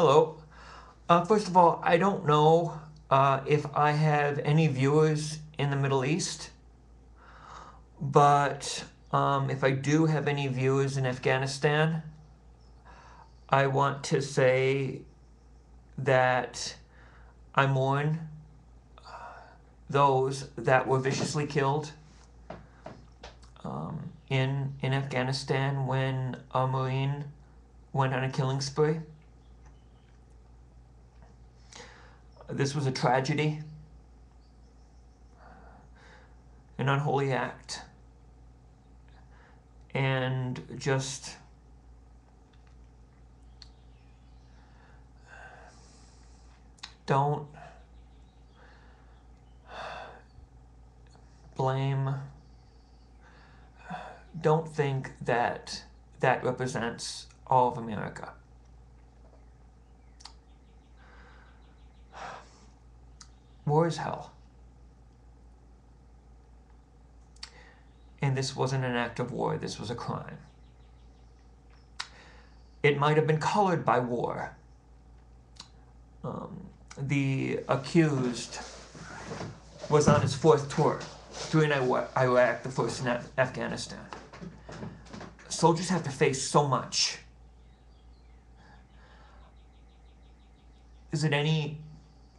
Hello. First of all, I don't know if I have any viewers in the Middle East, but if I do have any viewers in Afghanistan, I want to say that I mourn those that were viciously killed in Afghanistan when a Marine went on a killing spree. This was a tragedy, an unholy act, and just don't blame, don't think that that represents all of America. War is hell. And this wasn't an act of war, this was a crime. It might have been colored by war. The accused was on his fourth tour during Iraq, the first in Afghanistan. Soldiers have to face so much. Is it any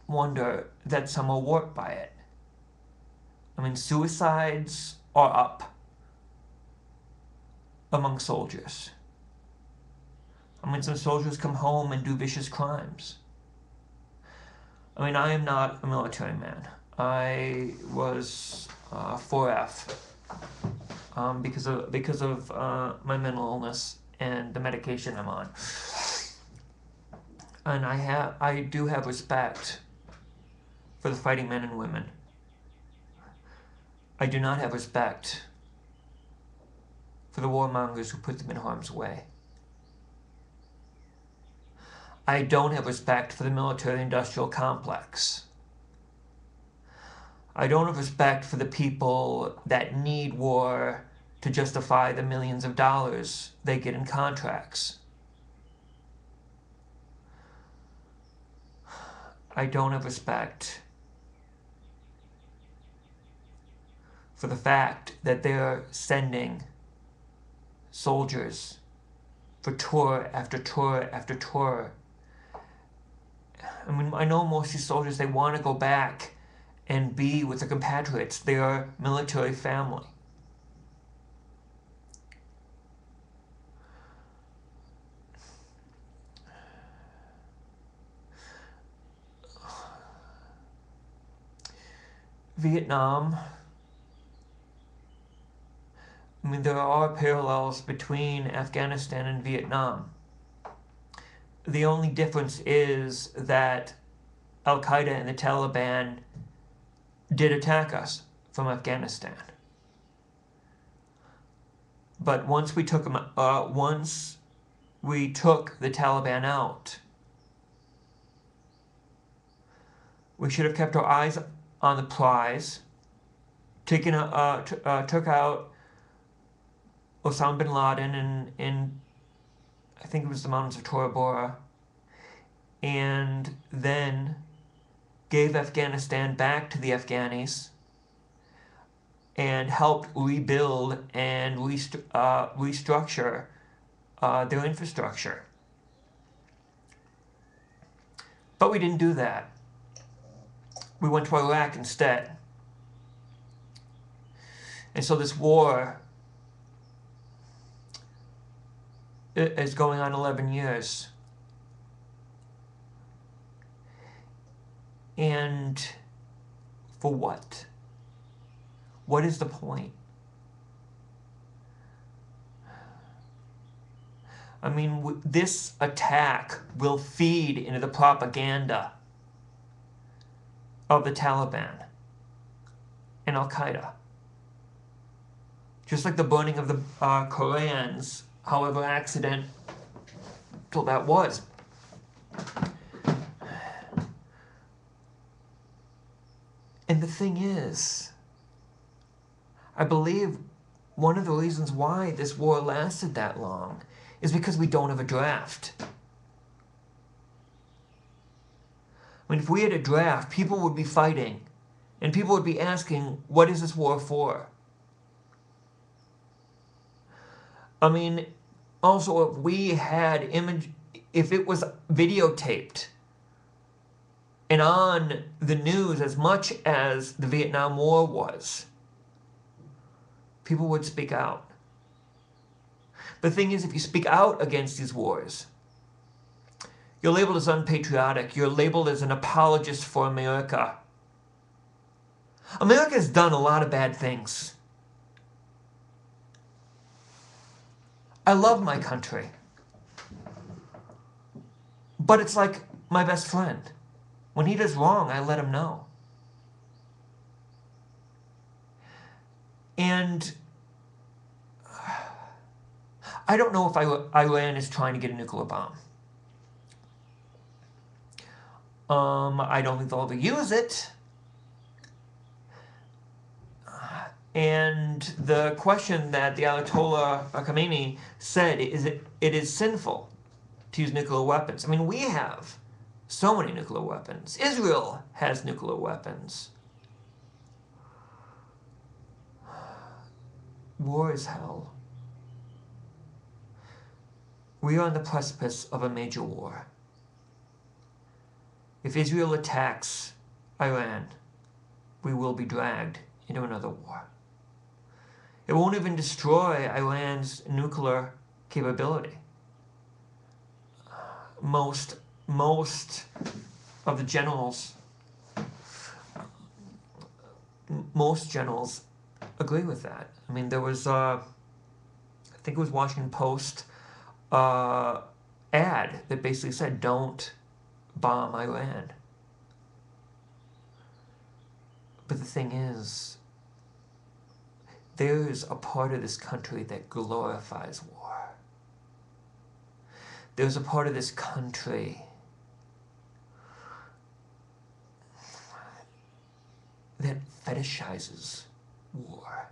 wonder that some are warped by it? I mean, suicides are up among soldiers. I mean, some soldiers come home and do vicious crimes. I mean, I am not a military man. I was 4F because of my mental illness and the medication I'm on. And I do have respect for the fighting men and women. I do not have respect for the warmongers who put them in harm's way. I don't have respect for the military-industrial complex. I don't have respect for the people that need war to justify the millions of dollars they get in contracts. I don't have respect for the fact that they're sending soldiers for tour after tour after tour. I mean, I know most of these soldiers, they want to go back and be with their compatriots, their military family. Vietnam, I mean, there are parallels between Afghanistan and Vietnam. The only difference is that Al-Qaeda and the Taliban did attack us from Afghanistan. But once we took the Taliban out, we should have kept our eyes on the prize, took out Osama bin Laden in I think it was the mountains of Tora Bora, and then gave Afghanistan back to the Afghanis and helped rebuild and restructure their infrastructure. But we didn't do that. We went to Iraq instead. And so this war is going on 11 years. And for what? What is the point? I mean, this attack will feed into the propaganda of the Taliban and Al-Qaeda. Just like the burning of the Korans, however accidental that was. And the thing is, I believe one of the reasons why this war lasted that long is because we don't have a draft. I mean, if we had a draft, people would be fighting, and people would be asking, what is this war for? I mean, also, if we had if it was videotaped and on the news as much as the Vietnam War was, people would speak out. The thing is, if you speak out against these wars, you're labeled as unpatriotic. You're labeled as an apologist for America. America has done a lot of bad things. I love my country. But it's like my best friend. When he does wrong, I let him know. And I don't know if Iran is trying to get a nuclear bomb. I don't think they'll ever use it. And the question that the Ayatollah Khamenei said is it is sinful to use nuclear weapons. I mean, we have so many nuclear weapons. Israel has nuclear weapons. War is hell. We are on the precipice of a major war. If Israel attacks Iran, we will be dragged into another war. It won't even destroy Iran's nuclear capability. Most of the generals, most generals agree with that. I mean, there was, I think it was Washington Post ad that basically said, don't bomb Iran. But the thing is, there's a part of this country that glorifies war. There's a part of this country that fetishizes war.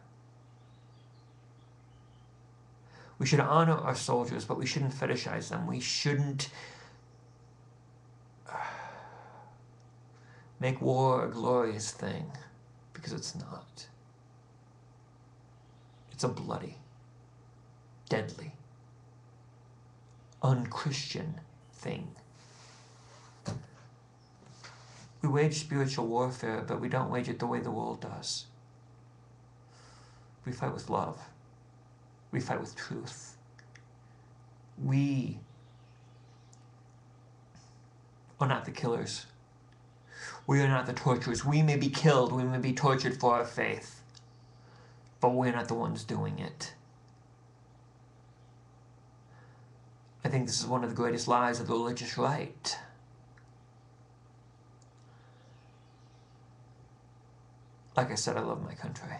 We should honor our soldiers, but we shouldn't fetishize them. We shouldn't make war a glorious thing, because it's not. It's a bloody, deadly, unchristian thing. We wage spiritual warfare, but we don't wage it the way the world does. We fight with love. We fight with truth. We are not the killers. We are not the torturers. We may be killed, we may be tortured for our faith, but we're not the ones doing it. I think this is one of the greatest lies of the religious right. Like I said, I love my country.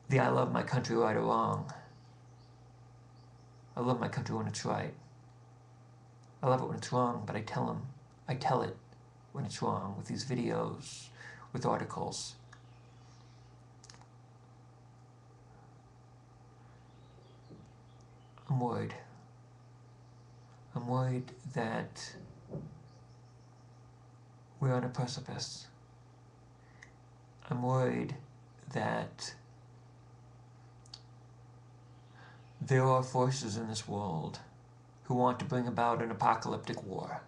The I love my country right or wrong. I love my country when it's right. I love it when it's wrong, but I tell it when it's wrong with these videos, with articles. I'm worried. I'm worried that we're on a precipice. I'm worried that there are forces in this world who want to bring about an apocalyptic war.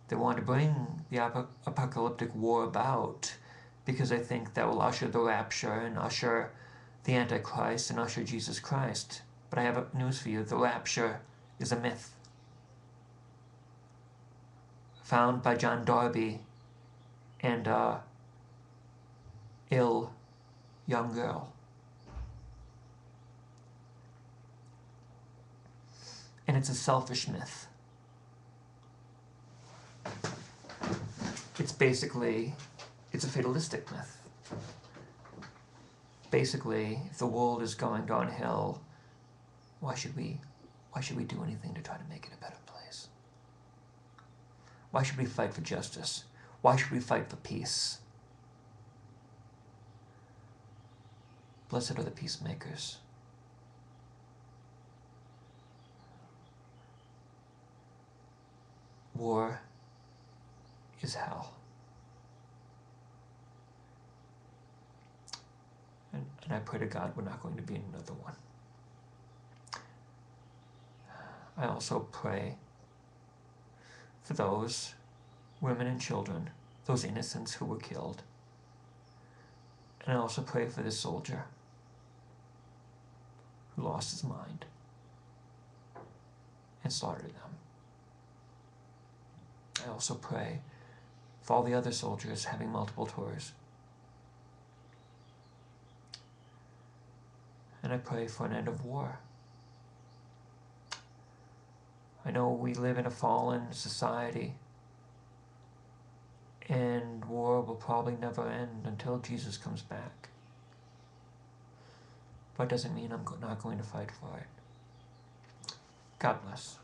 They want to bring the apocalyptic war about because they think that will usher the rapture and usher the Antichrist and usher Jesus Christ. But I have news for you. The rapture is a myth found by John Darby and a ill young girl. And it's a selfish myth. It's a fatalistic myth. Basically, if the world is going downhill, why should we do anything to try to make it a better place? Why should we fight for justice? Why should we fight for peace? Blessed are the peacemakers. war is hell. And I pray to God we're not going to be in another one. I also pray for those women and children, those innocents who were killed. And I also pray for the soldier who lost his mind and slaughtered them. I also pray for all the other soldiers having multiple tours. And I pray for an end of war. I know we live in a fallen society, and war will probably never end until Jesus comes back. But it doesn't mean I'm not going to fight for it. God bless.